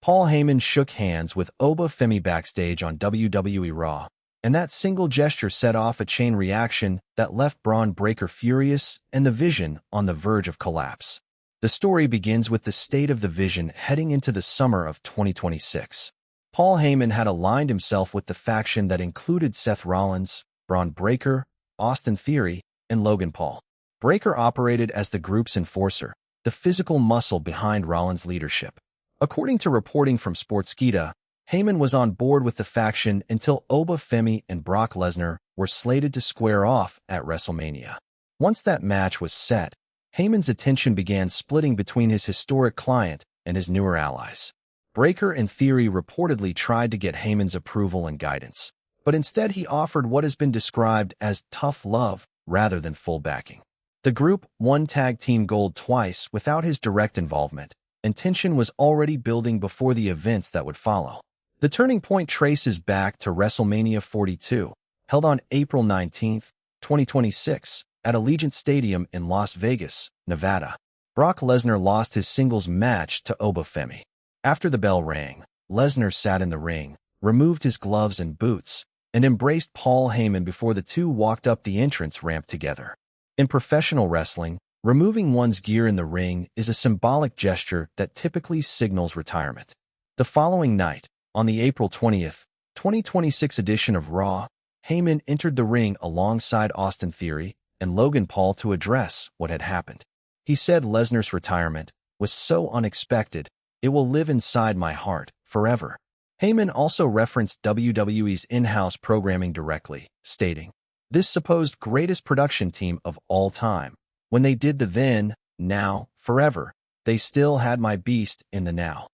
Paul Heyman shook hands with Femi backstage on WWE Raw, and that single gesture set off a chain reaction that left Braun Breaker furious and the Vision on the verge of collapse. The story begins with the state of the Vision heading into the summer of 2026. Paul Heyman had aligned himself with the faction that included Seth Rollins, Braun Breaker, Austin Theory, and Logan Paul. Breaker operated as the group's enforcer, the physical muscle behind Rollins' leadership. According to reporting from Sportskeeda, Heyman was on board with the faction until Femi and Brock Lesnar were slated to square off at WrestleMania. Once that match was set, Heyman's attention began splitting between his historic client and his newer allies. Breaker and Theory reportedly tried to get Heyman's approval and guidance, but instead he offered what has been described as tough love rather than full backing. The group won tag team gold twice without his direct involvement, and tension was already building before the events that would follow. The turning point traces back to WrestleMania 42, held on April 19, 2026, at Allegiant Stadium in Las Vegas, Nevada. Brock Lesnar lost his singles match to Femi. After the bell rang, Lesnar sat in the ring, removed his gloves and boots, and embraced Paul Heyman before the two walked up the entrance ramp together. In professional wrestling, removing one's gear in the ring is a symbolic gesture that typically signals retirement. The following night, on the April 20th, 2026 edition of Raw, Heyman entered the ring alongside Austin Theory and Logan Paul to address what had happened. He said Lesnar's retirement was so unexpected, it will live inside my heart forever. Heyman also referenced WWE's in-house programming directly, stating, "This supposed greatest production team of all time. When they did the then, now, forever, they still had my beast in the now."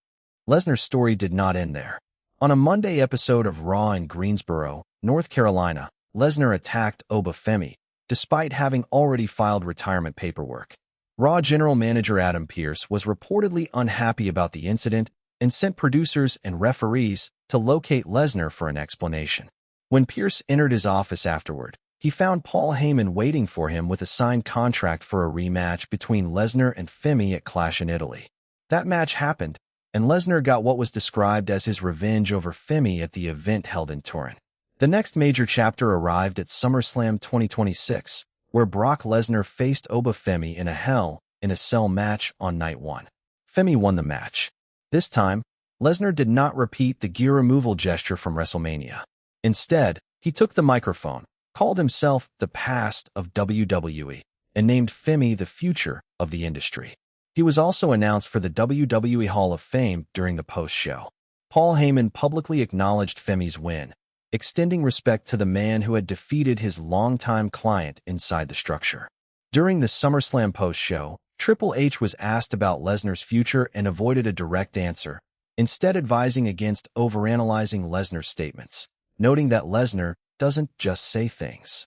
Lesnar's story did not end there. On a Monday episode of Raw in Greensboro, North Carolina, Lesnar attacked Femi, despite having already filed retirement paperwork. Raw general manager Adam Pearce was reportedly unhappy about the incident and sent producers and referees to locate Lesnar for an explanation. When Pearce entered his office afterward, he found Paul Heyman waiting for him with a signed contract for a rematch between Lesnar and Femi at Clash in Italy. That match happened, and Lesnar got what was described as his revenge over Femi at the event held in Turin. The next major chapter arrived at SummerSlam 2026, where Brock Lesnar faced Femi in a Hell in a Cell match on night one. Femi won the match. This time, Lesnar did not repeat the gear removal gesture from WrestleMania. Instead, he took the microphone, called himself the past of WWE, and named Femi the future of the industry. He was also announced for the WWE Hall of Fame during the post-show. Paul Heyman publicly acknowledged Femi's win, extending respect to the man who had defeated his longtime client inside the structure. During the SummerSlam post-show, Triple H was asked about Lesnar's future and avoided a direct answer, instead advising against overanalyzing Lesnar's statements, noting that Lesnar doesn't just say things.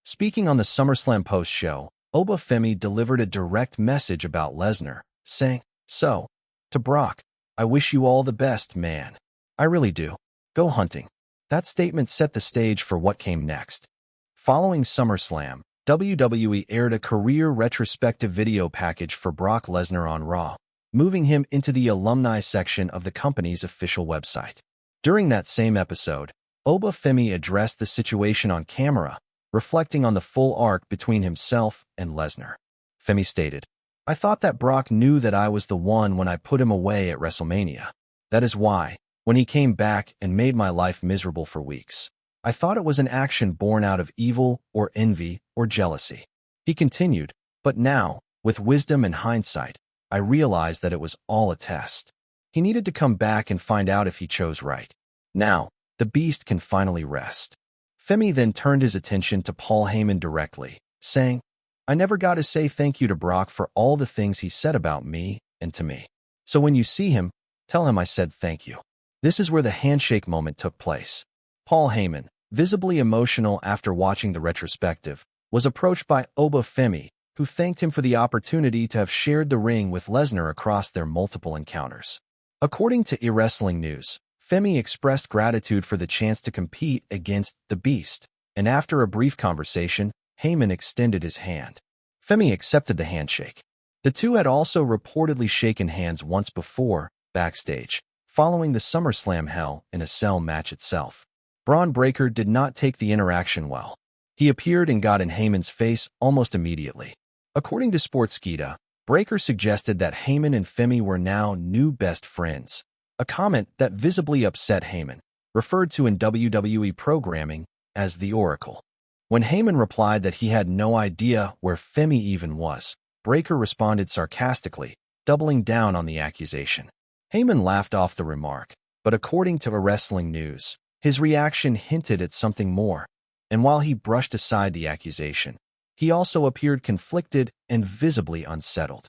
Speaking on the SummerSlam post-show, Femi delivered a direct message about Lesnar, saying, "So, to Brock, I wish you all the best, man. I really do. Go hunting." That statement set the stage for what came next. Following SummerSlam, WWE aired a career retrospective video package for Brock Lesnar on Raw, moving him into the alumni section of the company's official website. During that same episode, Femi addressed the situation on camera, reflecting on the full arc between himself and Lesnar. Femi stated, "I thought that Brock knew that I was the one when I put him away at WrestleMania. That is why, when he came back and made my life miserable for weeks, I thought it was an action born out of evil or envy or jealousy." He continued, "But now, with wisdom and hindsight, I realized that it was all a test. He needed to come back and find out if he chose right. Now, the beast can finally rest." Femi then turned his attention to Paul Heyman directly, saying, "I never got to say thank you to Brock for all the things he said about me and to me. So when you see him, tell him I said thank you." This is where the handshake moment took place. Paul Heyman, visibly emotional after watching the retrospective, was approached by Femi, who thanked him for the opportunity to have shared the ring with Lesnar across their multiple encounters. According to eWrestling News, Femi expressed gratitude for the chance to compete against the Beast, and after a brief conversation, Heyman extended his hand. Femi accepted the handshake. The two had also reportedly shaken hands once before, backstage, following the SummerSlam Hell in a Cell match itself. Braun Breaker did not take the interaction well. He appeared and got in Heyman's face almost immediately. According to Sportskeeda, Breaker suggested that Heyman and Femi were now new best friends, a comment that visibly upset Heyman, referred to in WWE programming as the Oracle. When Heyman replied that he had no idea where Femi even was, Breaker responded sarcastically, doubling down on the accusation. Heyman laughed off the remark, but according to Wrestling News, his reaction hinted at something more, and while he brushed aside the accusation, he also appeared conflicted and visibly unsettled.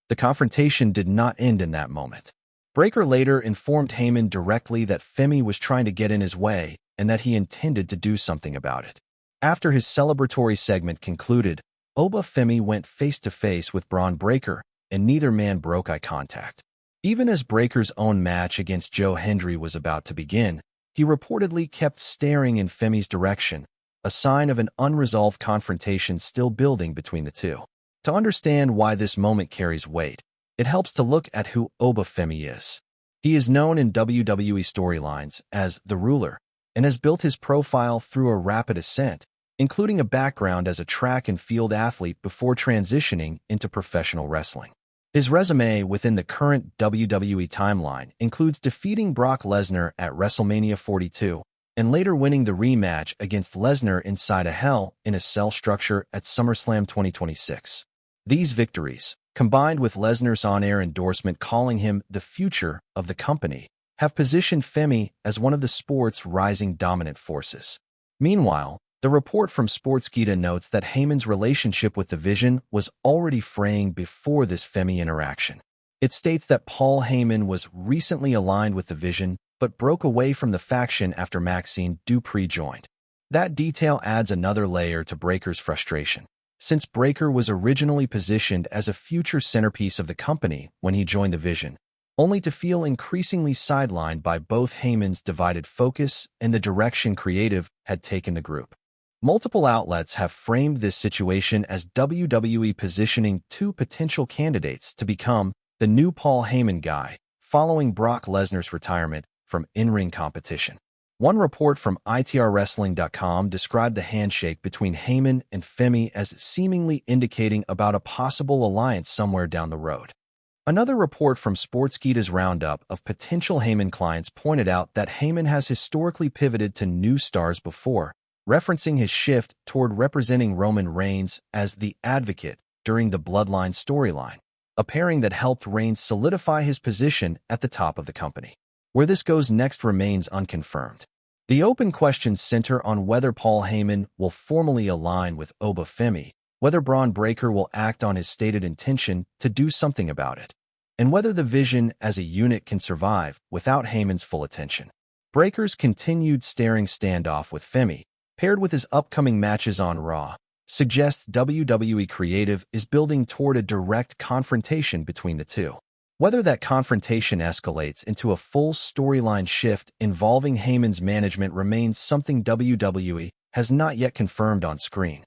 The confrontation did not end in that moment. Breaker later informed Heyman directly that Femi was trying to get in his way and that he intended to do something about it. After his celebratory segment concluded, Oba Femi went face-to-face with Braun Breaker, and neither man broke eye contact. Even as Breaker's own match against Joe Hendry was about to begin, he reportedly kept staring in Femi's direction, a sign of an unresolved confrontation still building between the two. To understand why this moment carries weight, it helps to look at who Oba Femi is. He is known in WWE storylines as the Ruler, and has built his profile through a rapid ascent, including a background as a track and field athlete before transitioning into professional wrestling. His resume within the current WWE timeline includes defeating Brock Lesnar at WrestleMania 42 and later winning the rematch against Lesnar inside a Hell in a Cell structure at SummerSlam 2026. These victories, combined with Lesnar's on-air endorsement calling him the future of the company, have positioned Femi as one of the sport's rising dominant forces. Meanwhile, the report from Sportskeeda notes that Heyman's relationship with the Vision was already fraying before this Femi interaction. It states that Paul Heyman was recently aligned with the Vision, but broke away from the faction after Maxine Dupri joined. That detail adds another layer to Breaker's frustration, since Breaker was originally positioned as a future centerpiece of the company when he joined the Vision, only to feel increasingly sidelined by both Heyman's divided focus and the direction creative had taken the group. Multiple outlets have framed this situation as WWE positioning two potential candidates to become the new Paul Heyman guy following Brock Lesnar's retirement from in-ring competition. One report from ITRWrestling.com described the handshake between Heyman and Femi as seemingly indicating about a possible alliance somewhere down the road. Another report from Sportskeeda's roundup of potential Heyman clients pointed out that Heyman has historically pivoted to new stars before, referencing his shift toward representing Roman Reigns as the advocate during the Bloodline storyline, a pairing that helped Reigns solidify his position at the top of the company. Where this goes next remains unconfirmed. The open questions center on whether Paul Heyman will formally align with Oba Femi, whether Braun Breaker will act on his stated intention to do something about it, and whether the Vision as a unit can survive without Heyman's full attention. Breaker's continued staring standoff with Femi, paired with his upcoming matches on Raw, suggests WWE Creative is building toward a direct confrontation between the two. Whether that confrontation escalates into a full storyline shift involving Heyman's management remains something WWE has not yet confirmed on screen.